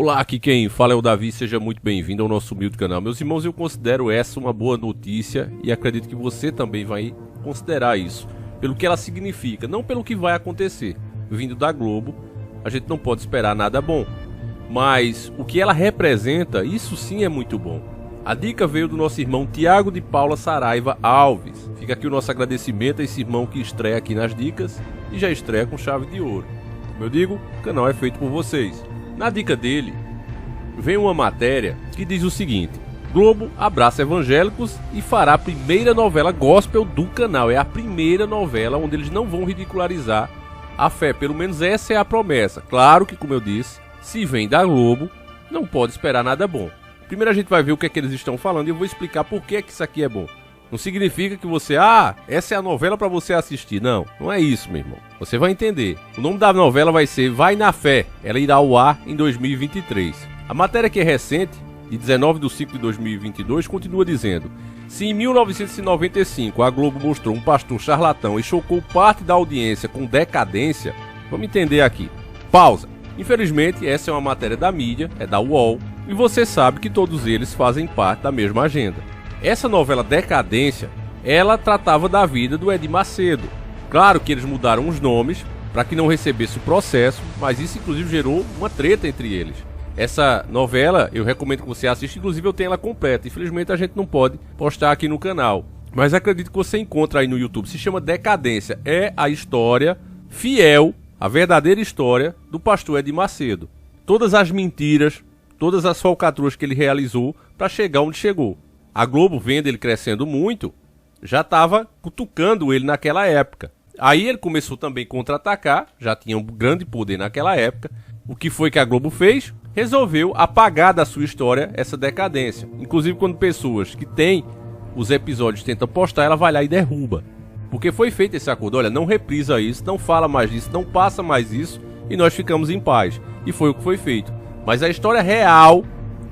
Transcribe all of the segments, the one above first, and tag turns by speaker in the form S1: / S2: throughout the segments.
S1: Olá, aqui quem fala é o Davi, seja muito bem-vindo ao nosso humilde canal. Meus irmãos, eu considero essa uma boa notícia e acredito que você também vai considerar isso, pelo que ela significa, não pelo que vai acontecer. Vindo da Globo, a gente não pode esperar nada bom, mas o que ela representa, isso sim é muito bom. A dica veio do nosso irmão Tiago de Paula Saraiva Alves. Fica aqui o nosso agradecimento a esse irmão que estreia aqui nas dicas e já estreia com chave de ouro. Como eu digo, o canal é feito por vocês. Na dica dele, vem uma matéria que diz o seguinte: Globo abraça evangélicos e fará a primeira novela gospel do canal. É a primeira novela onde eles não vão ridicularizar a fé, pelo menos essa é a promessa. Claro que, como eu disse, se vem da Globo, não pode esperar nada bom. Primeiro a gente vai ver o que é que eles estão falando e eu vou explicar por que isso aqui é bom. Não significa que você, essa é a novela para você assistir. Não, não é isso, meu irmão. Você vai entender. O nome da novela vai ser Vai na Fé. Ela irá ao ar em 2023. A matéria, que é recente, de 19 de 5 de 2022, continua dizendo: se em 1995 a Globo mostrou um pastor charlatão e chocou parte da audiência com decadência, vamos entender aqui. Pausa. Infelizmente, essa é uma matéria da mídia, é da UOL, e você sabe que todos eles fazem parte da mesma agenda. Essa novela Decadência, ela tratava da vida do Edir Macedo. Claro que eles mudaram os nomes para que não recebesse o processo, mas isso inclusive gerou uma treta entre eles. Essa novela eu recomendo que você assista, inclusive eu tenho ela completa. Infelizmente a gente não pode postar aqui no canal, mas acredito que você encontra aí no YouTube. Se chama Decadência, é a história fiel, a verdadeira história do pastor Edir Macedo. Todas as mentiras, todas as falcatruas que ele realizou para chegar onde chegou. A Globo, vendo ele crescendo muito, já estava cutucando ele naquela época. Aí ele começou também a contra-atacar, já tinha um grande poder naquela época. O que foi que a Globo fez? Resolveu apagar da sua história essa decadência. Inclusive quando pessoas que têm os episódios tentam postar, ela vai lá e derruba. Porque foi feito esse acordo: olha, não reprisa isso, não fala mais disso, não passa mais isso e nós ficamos em paz. E foi o que foi feito. Mas a história real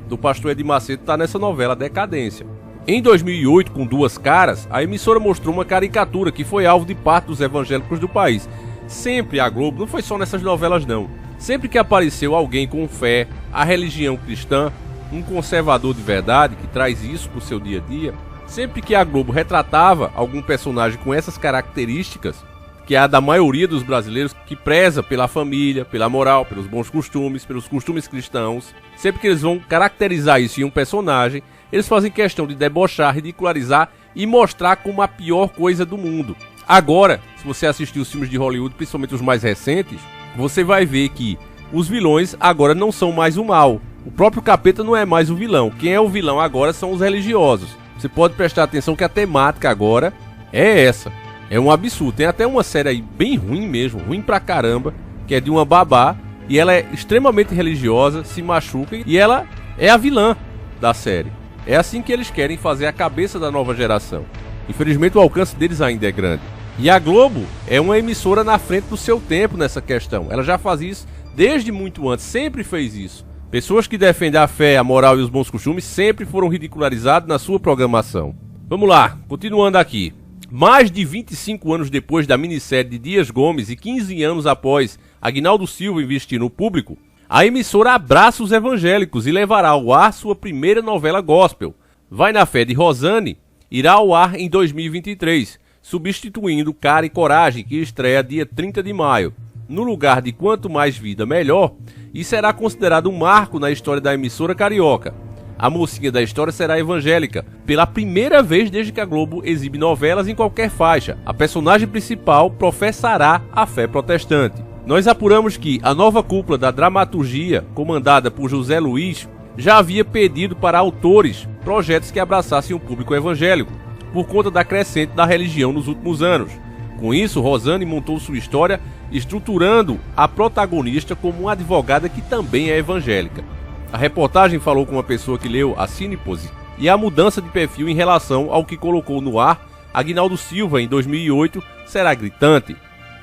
S1: do pastor Edir Macedo está nessa novela Decadência. Em 2008, com Duas Caras, a emissora mostrou uma caricatura que foi alvo de parte dos evangélicos do país. Sempre a Globo, não foi só nessas novelas não, sempre que apareceu alguém com fé, a religião cristã, um conservador de verdade que traz isso para o seu dia a dia, sempre que a Globo retratava algum personagem com essas características, que é a da maioria dos brasileiros, que preza pela família, pela moral, pelos bons costumes, pelos costumes cristãos, sempre que eles vão caracterizar isso em um personagem, eles fazem questão de debochar, ridicularizar e mostrar como a pior coisa do mundo. Agora, se você assistir os filmes de Hollywood, principalmente os mais recentes, você vai ver que os vilões agora não são mais o mal. O próprio capeta não é mais o vilão. Quem é o vilão agora são os religiosos. Você pode prestar atenção que a temática agora é essa. É um absurdo. Tem até uma série aí bem ruim mesmo, ruim pra caramba, que é de uma babá, e ela é extremamente religiosa, se machuca, e ela é a vilã da série. É assim que eles querem fazer a cabeça da nova geração. Infelizmente o alcance deles ainda é grande. E a Globo é uma emissora na frente do seu tempo nessa questão. Ela já fazia isso desde muito antes, sempre fez isso. Pessoas que defendem a fé, a moral e os bons costumes sempre foram ridicularizadas na sua programação. Vamos lá, continuando aqui. Mais de 25 anos depois da minissérie de Dias Gomes e 15 anos após Aguinaldo Silva investir no público, a emissora abraça os evangélicos e levará ao ar sua primeira novela gospel. Vai na Fé de Rosane irá ao ar em 2023, substituindo Cara e Coragem, que estreia dia 30 de maio. No lugar de Quanto Mais Vida Melhor, e será considerado um marco na história da emissora carioca. A mocinha da história será evangélica, pela primeira vez desde que a Globo exibe novelas em qualquer faixa. A personagem principal professará a fé protestante. Nós apuramos que a nova cúpula da dramaturgia, comandada por José Luiz, já havia pedido para autores projetos que abraçassem o público evangélico, por conta da crescente da religião nos últimos anos. Com isso, Rosane montou sua história estruturando a protagonista como uma advogada que também é evangélica. A reportagem falou com uma pessoa que leu a sinopse e a mudança de perfil em relação ao que colocou no ar Aguinaldo Silva em 2008 será gritante.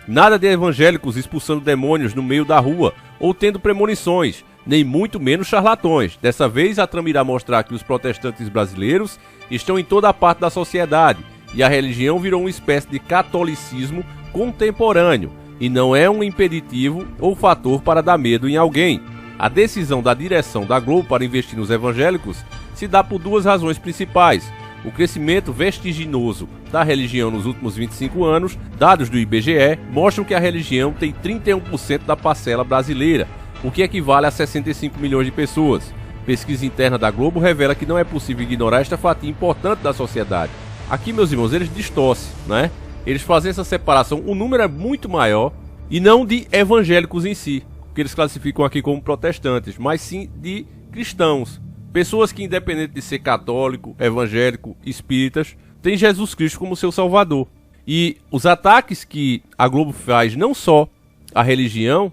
S1: Nada de evangélicos expulsando demônios no meio da rua ou tendo premonições, nem muito menos charlatões. Dessa vez, a trama irá mostrar que os protestantes brasileiros estão em toda a parte da sociedade e a religião virou uma espécie de catolicismo contemporâneo e não é um impeditivo ou fator para dar medo em alguém. A decisão da direção da Globo para investir nos evangélicos se dá por duas razões principais. O crescimento vertiginoso da religião nos últimos 25 anos, dados do IBGE, mostram que a religião tem 31% da parcela brasileira, o que equivale a 65 milhões de pessoas. Pesquisa interna da Globo revela que não é possível ignorar esta fatia importante da sociedade. Aqui, meus irmãos, eles distorcem, né? Eles fazem essa separação, o número é muito maior, e não de evangélicos em si, que eles classificam aqui como protestantes, mas sim de cristãos. Pessoas que, independente de ser católico, evangélico, espíritas, têm Jesus Cristo como seu salvador. E os ataques que a Globo faz não só à religião,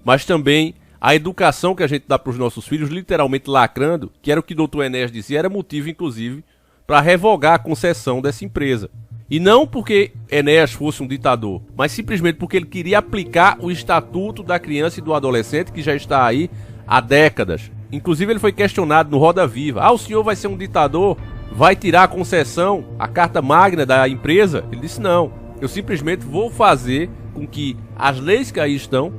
S1: mas também à educação que a gente dá para os nossos filhos, literalmente lacrando, que era o que o Dr. Enéas dizia, era motivo, inclusive, para revogar a concessão dessa empresa. E não porque Enéas fosse um ditador, mas simplesmente porque ele queria aplicar o Estatuto da Criança e do Adolescente, que já está aí há décadas. Inclusive ele foi questionado no Roda Viva. O senhor vai ser um ditador? Vai tirar a concessão, a carta magna da empresa? Ele disse não, eu simplesmente vou fazer com que as leis que aí estão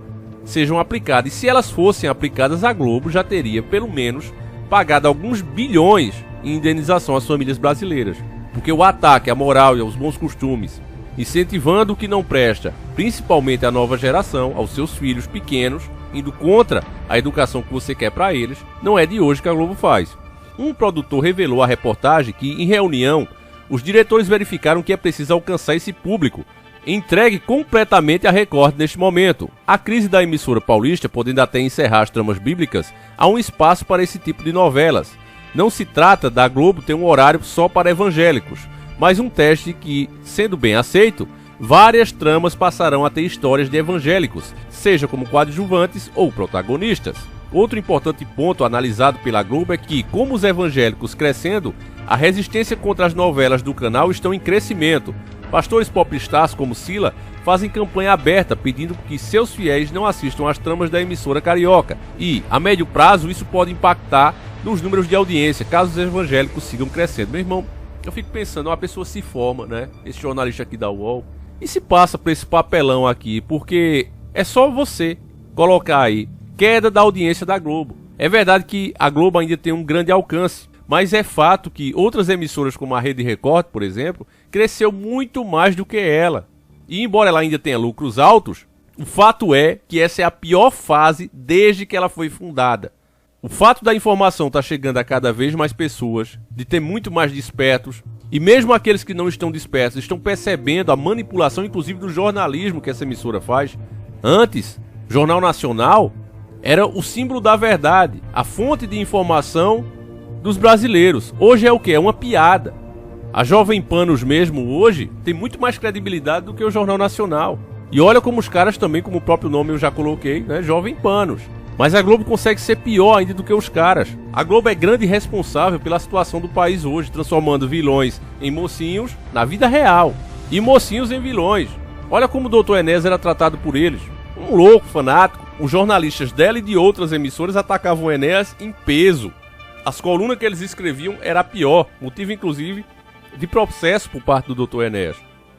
S1: sejam aplicadas. E se elas fossem aplicadas, a Globo já teria pelo menos pagado alguns bilhões em indenização às famílias brasileiras. Porque o ataque à moral e aos bons costumes, incentivando o que não presta, principalmente à nova geração, aos seus filhos pequenos, indo contra a educação que você quer para eles, não é de hoje que a Globo faz. Um produtor revelou à reportagem que, em reunião, os diretores verificaram que é preciso alcançar esse público, entregue completamente à Record neste momento. A crise da emissora paulista, podendo até encerrar as tramas bíblicas, há um espaço para esse tipo de novelas. Não se trata da Globo ter um horário só para evangélicos, mas um teste que, sendo bem aceito, várias tramas passarão a ter histórias de evangélicos, seja como coadjuvantes ou protagonistas. Outro importante ponto analisado pela Globo é que, como os evangélicos crescendo, a resistência contra as novelas do canal estão em crescimento. Pastores popstars como Sila fazem campanha aberta pedindo que seus fiéis não assistam às tramas da emissora carioca. E, a médio prazo, isso pode impactar nos números de audiência, caso os evangélicos sigam crescendo. Meu irmão, eu fico pensando, uma pessoa se forma, né? Esse jornalista aqui da UOL, e se passa por esse papelão aqui, porque é só você colocar aí queda da audiência da Globo. É verdade que a Globo ainda tem um grande alcance, mas é fato que outras emissoras como a Rede Record, por exemplo, cresceu muito mais do que ela. E embora ela ainda tenha lucros altos, o fato é que essa é a pior fase desde que ela foi fundada. O fato da informação estar chegando a cada vez mais pessoas, de ter muito mais despertos, e mesmo aqueles que não estão despertos estão percebendo a manipulação, inclusive do jornalismo que essa emissora faz. Antes, o Jornal Nacional era o símbolo da verdade, a fonte de informação dos brasileiros. Hoje é o quê? É uma piada. A Jovem Panos mesmo hoje tem muito mais credibilidade do que o Jornal Nacional. E olha como os caras também, como o próprio nome eu já coloquei, né? Jovem Panos. Mas a Globo consegue ser pior ainda do que os caras. A Globo é grande responsável pela situação do país hoje, transformando vilões em mocinhos na vida real. E mocinhos em vilões. Olha como o Dr. Enéas era tratado por eles. Um louco, fanático. Os jornalistas dela e de outras emissoras atacavam o Enéas em peso. As colunas que eles escreviam era a pior, motivo inclusive de processo por parte do Dr. Enéas.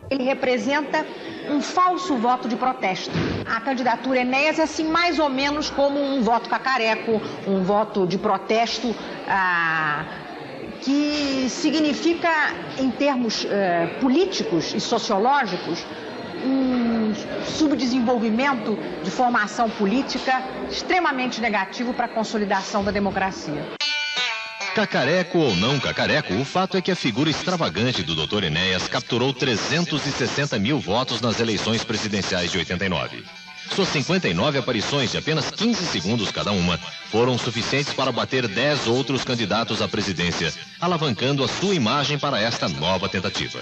S2: Ele representa um falso voto de protesto. A candidatura Enéas é assim mais ou menos como um voto cacareco, um voto de protesto que significa, em termos políticos e sociológicos, um subdesenvolvimento de formação política extremamente negativo para a consolidação da democracia.
S3: Cacareco ou não cacareco, o fato é que a figura extravagante do Dr. Enéas capturou 360 mil votos nas eleições presidenciais de 89. Suas 59 aparições de apenas 15 segundos cada uma foram suficientes para bater 10 outros candidatos à presidência, alavancando a sua imagem para esta nova tentativa.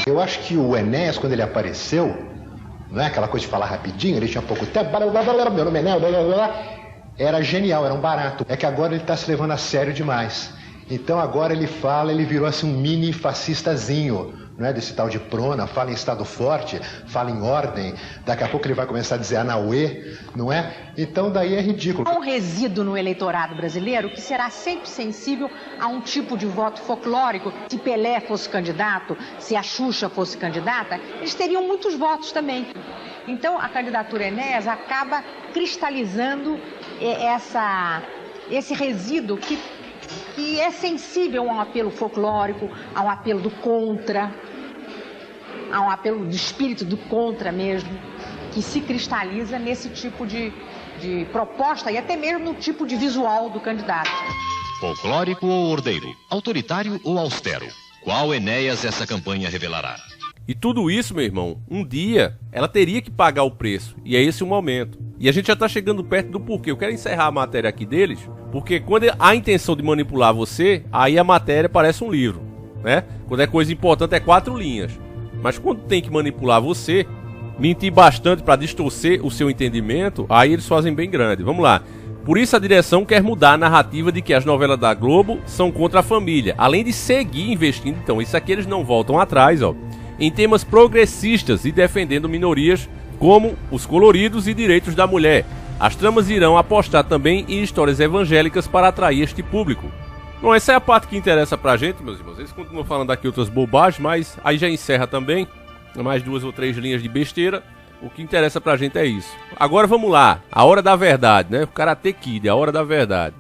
S4: Eu acho que o Enéas, quando ele apareceu, não é aquela coisa de falar rapidinho, ele tinha pouco tempo, meu nome é Enéas, era genial, era um barato. É que agora ele está se levando a sério demais. Então agora ele fala, ele virou assim um mini fascistazinho, não é? Desse tal de prona, fala em estado forte, fala em ordem. Daqui a pouco ele vai começar a dizer Anauê, não é? Então daí é ridículo.
S2: Há um resíduo no eleitorado brasileiro que será sempre sensível a um tipo de voto folclórico. Se Pelé fosse candidato, se a Xuxa fosse candidata, eles teriam muitos votos também. Então a candidatura Enéas acaba cristalizando esse resíduo que é sensível a um apelo folclórico, a um apelo do contra, a um apelo do espírito do contra mesmo, que se cristaliza nesse tipo de proposta e até mesmo no tipo de visual do candidato.
S3: Folclórico ou ordeiro? Autoritário ou austero? Qual Enéas essa campanha revelará?
S1: E tudo isso, meu irmão, um dia ela teria que pagar o preço. E é esse o momento. E a gente já tá chegando perto do porquê. Eu quero encerrar a matéria aqui deles, porque quando há a intenção de manipular você, aí a matéria parece um livro, né? Quando é coisa importante é 4 linhas. Mas quando tem que manipular você, mentir bastante para distorcer o seu entendimento, aí eles fazem bem grande. Vamos lá. Por isso a direção quer mudar a narrativa de que as novelas da Globo são contra a família, além de seguir investindo. Então, isso aqui eles não voltam atrás, ó, em temas progressistas e defendendo minorias como os coloridos e direitos da mulher. As tramas irão apostar também em histórias evangélicas para atrair este público. Bom, essa é a parte que interessa pra gente, meus irmãos. Eles continuam falando aqui outras bobagens, mas aí já encerra também. Mais 2 ou 3 linhas de besteira. O que interessa pra gente é isso. Agora vamos lá, a hora da verdade, né? O Karate Kid, a hora da verdade.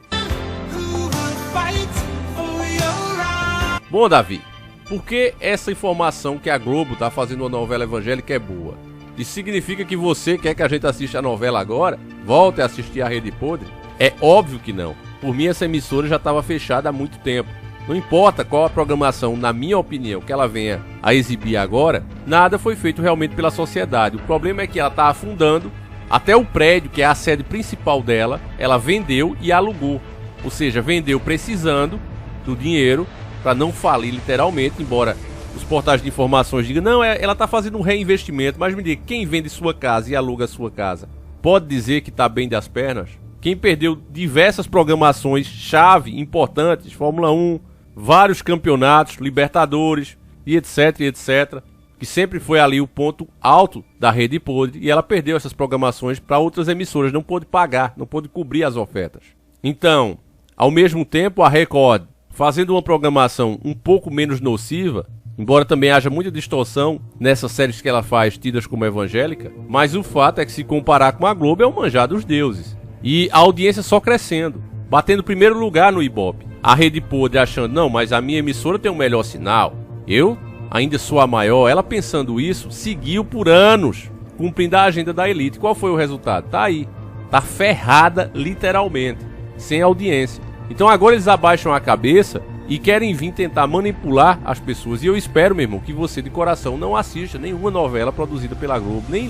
S1: Bom, Davi, por que essa informação que a Globo tá fazendo uma novela evangélica é boa? Isso significa que você quer que a gente assista a novela agora? Volte a assistir a Rede Podre? É óbvio que não. Por mim, essa emissora já estava fechada há muito tempo. Não importa qual a programação, na minha opinião, que ela venha a exibir agora, nada foi feito realmente pela sociedade. O problema é que ela está afundando, até o prédio, que é a sede principal dela, ela vendeu e alugou. Ou seja, vendeu precisando do dinheiro para não falir literalmente, embora os portais de informações digam, não, ela está fazendo um reinvestimento, mas me diga, quem vende sua casa e aluga sua casa, pode dizer que está bem das pernas? Quem perdeu diversas programações-chave importantes, Fórmula 1, vários campeonatos, Libertadores e etc, que sempre foi ali o ponto alto da Rede Podre, e ela perdeu essas programações para outras emissoras, não pôde pagar, não pôde cobrir as ofertas. Então, ao mesmo tempo, a Record, fazendo uma programação um pouco menos nociva, embora também haja muita distorção nessas séries que ela faz, tidas como evangélica, mas o fato é que, se comparar com a Globo, é o manjar dos deuses. E a audiência só crescendo, batendo primeiro lugar no Ibope. A Rede Podre achando, não, mas a minha emissora tem um melhor sinal. Eu ainda sou a maior. Ela, pensando isso, seguiu por anos, cumprindo a agenda da elite. Qual foi o resultado? Tá aí. Tá ferrada, literalmente, sem audiência. Então agora eles abaixam a cabeça e querem vir tentar manipular as pessoas. E eu espero, meu irmão, que você de coração não assista nenhuma novela produzida pela Globo. Nem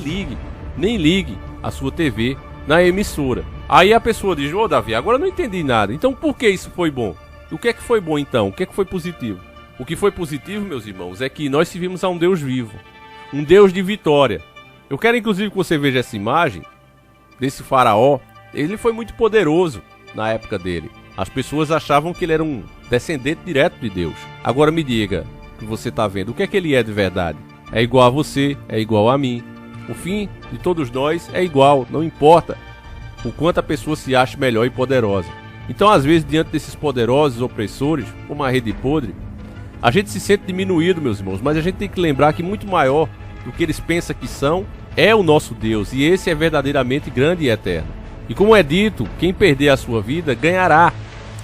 S1: ligue a sua TV na emissora. Aí a pessoa diz, ô Davi, agora eu não entendi nada. Então por que isso foi bom? O que é que foi bom então? O que é que foi positivo? O que foi positivo, meus irmãos, é que nós servimos a um Deus vivo. Um Deus de vitória. Eu quero inclusive que você veja essa imagem desse faraó. Ele foi muito poderoso na época dele. As pessoas achavam que ele era um descendente direto de Deus. Agora me diga, que você está vendo, o que é que ele é de verdade? É igual a você, é igual a mim. O fim de todos nós é igual, não importa o quanto a pessoa se acha melhor e poderosa. Então, às vezes, diante desses poderosos opressores, como a Rede Podre, a gente se sente diminuído, meus irmãos, mas a gente tem que lembrar que muito maior do que eles pensam que são é o nosso Deus, e esse é verdadeiramente grande e eterno. E como é dito, quem perder a sua vida ganhará.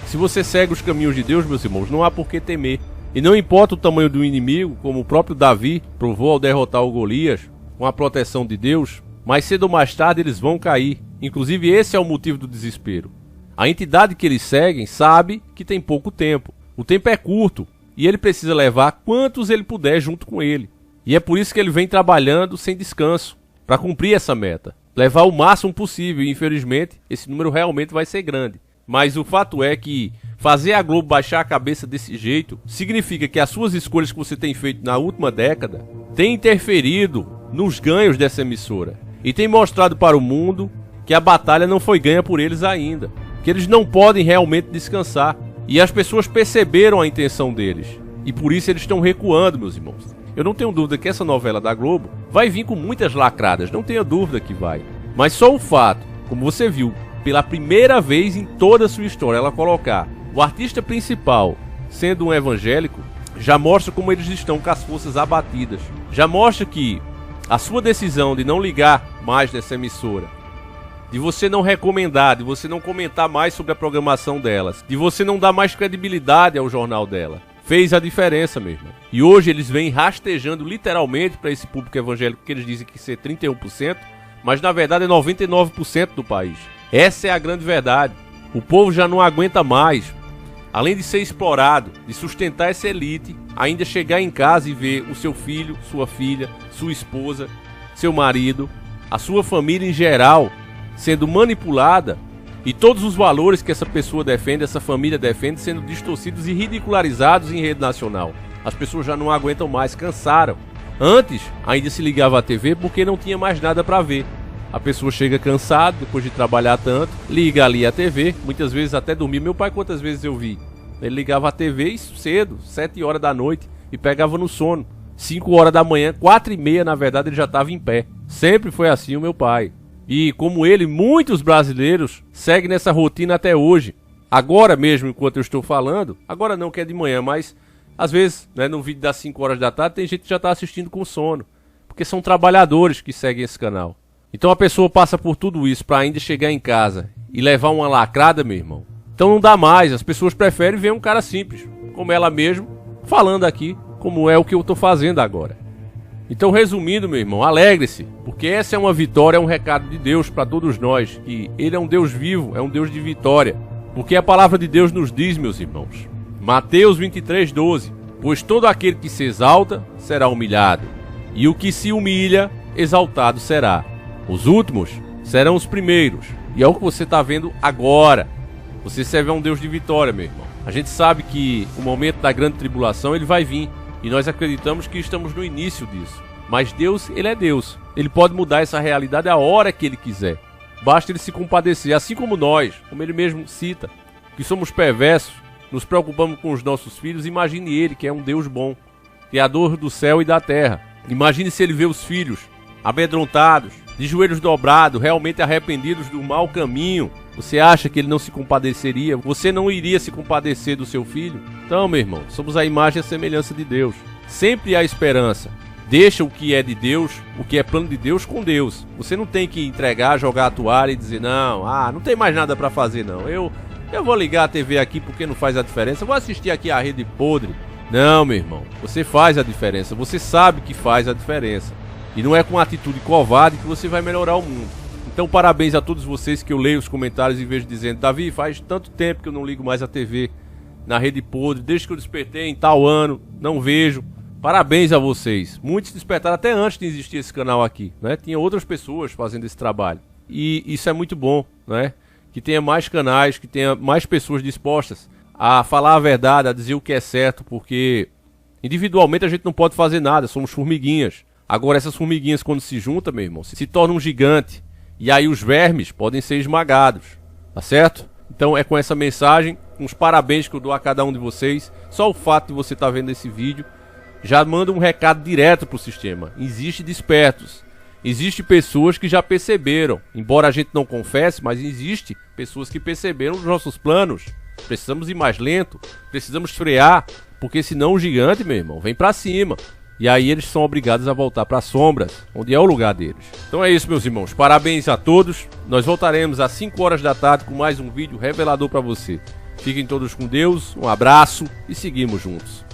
S1: Se você segue os caminhos de Deus, meus irmãos, não há por que temer. E não importa o tamanho do inimigo, como o próprio Davi provou ao derrotar o Golias, com a proteção de Deus, mais cedo ou mais tarde eles vão cair. Inclusive esse é o motivo do desespero. A entidade que eles seguem sabe que tem pouco tempo. O tempo é curto e ele precisa levar quantos ele puder junto com ele. E é por isso que ele vem trabalhando sem descanso, para cumprir essa meta. Levar o máximo possível, e infelizmente esse número realmente vai ser grande. Mas o fato é que fazer a Globo baixar a cabeça desse jeito significa que as suas escolhas que você tem feito na última década têm interferido nos ganhos dessa emissora. E tem mostrado para o mundo que a batalha não foi ganha por eles ainda. Que eles não podem realmente descansar. E as pessoas perceberam a intenção deles. E por isso eles estão recuando, meus irmãos. Eu não tenho dúvida que essa novela da Globo vai vir com muitas lacradas. Não tenha dúvida que vai. Mas só o fato, como você viu, pela primeira vez em toda a sua história, ela colocar o artista principal sendo um evangélico, já mostra como eles estão com as forças abatidas. Já mostra que a sua decisão de não ligar mais nessa emissora de você não recomendar, de você não comentar mais sobre a programação delas, de você não dar mais credibilidade ao jornal dela. Fez a diferença, meu irmão. E hoje eles vêm rastejando literalmente para esse público evangélico que eles dizem que ser 31%, mas na verdade é 99% do país. Essa é a grande verdade. O povo já não aguenta mais. Além de ser explorado, de sustentar essa elite, ainda chegar em casa e ver o seu filho, sua filha, sua esposa, seu marido, a sua família em geral sendo manipulada e todos os valores que essa pessoa defende, essa família defende, sendo distorcidos e ridicularizados em rede nacional. As pessoas já não aguentam mais, cansaram. Antes, ainda se ligava à TV porque não tinha mais nada para ver. A pessoa chega cansada, depois de trabalhar tanto, liga ali a TV, muitas vezes até dormir. Meu pai, quantas vezes eu vi? Ele ligava a TV cedo, 7 horas da noite, e pegava no sono. 5 horas da manhã, 4h30, na verdade, ele já estava em pé. Sempre foi assim o meu pai. E, como ele, muitos brasileiros seguem nessa rotina até hoje. Agora mesmo, enquanto eu estou falando, agora não que é de manhã, mas às vezes, né, no vídeo das 5 horas da tarde, tem gente que já está assistindo com sono. Porque são trabalhadores que seguem esse canal. Então a pessoa passa por tudo isso para ainda chegar em casa e levar uma lacrada, meu irmão. Então não dá mais, as pessoas preferem ver um cara simples, como ela mesmo, falando aqui, como é o que eu estou fazendo agora. Então, resumindo, meu irmão, alegre-se, porque essa é uma vitória, é um recado de Deus para todos nós, que Ele é um Deus vivo, é um Deus de vitória. Porque a palavra de Deus nos diz, meus irmãos, Mateus 23:12, pois todo aquele que se exalta será humilhado, e o que se humilha, exaltado será. Os últimos serão os primeiros, e é o que você está vendo agora. Você serve a um Deus de vitória, meu irmão. A gente sabe que o momento da grande tribulação, ele vai vir. E nós acreditamos que estamos no início disso. Mas Deus, Ele é Deus. Ele pode mudar essa realidade a hora que Ele quiser. Basta Ele se compadecer, assim como nós, como Ele mesmo cita, que somos perversos, nos preocupamos com os nossos filhos. Imagine Ele, que é um Deus bom, Criador do céu e da terra. Imagine se Ele vê os filhos amedrontados, de joelhos dobrados, realmente arrependidos do mau caminho. Você acha que Ele não se compadeceria? Você não iria se compadecer do seu filho? Então, meu irmão, somos a imagem e a semelhança de Deus. Sempre há esperança. Deixa o que é de Deus, o que é plano de Deus, com Deus. Você não tem que entregar, jogar a toalha e dizer, não tem mais nada para fazer, não. Eu vou ligar a TV aqui porque não faz a diferença. Eu vou assistir aqui a Rede Podre. Não, meu irmão, você faz a diferença. Você sabe que faz a diferença. E não é com atitude covarde que você vai melhorar o mundo. Então parabéns a todos vocês que eu leio os comentários e vejo dizendo, Davi, faz tanto tempo que eu não ligo mais a TV na Rede Podre, desde que eu despertei em tal ano, não vejo. Parabéns a vocês. Muitos despertaram até antes de existir esse canal aqui, né? Tinha outras pessoas fazendo esse trabalho. E isso é muito bom, né? Que tenha mais canais, que tenha mais pessoas dispostas a falar a verdade, a dizer o que é certo, porque individualmente a gente não pode fazer nada, somos formiguinhas. Agora essas formiguinhas, quando se juntam, meu irmão, se tornam um gigante. E aí os vermes podem ser esmagados, tá certo? Então é com essa mensagem, uns parabéns que eu dou a cada um de vocês. Só o fato de você estar vendo esse vídeo já manda um recado direto pro sistema. Existe despertos, existe pessoas que já perceberam, embora a gente não confesse, mas existe pessoas que perceberam os nossos planos. Precisamos ir mais lento, precisamos frear, porque senão o gigante, meu irmão, vem pra cima. E aí eles são obrigados a voltar para as sombras, onde é o lugar deles. Então é isso, meus irmãos. Parabéns a todos. Nós voltaremos às 5 horas da tarde com mais um vídeo revelador para você. Fiquem todos com Deus, um abraço e seguimos juntos.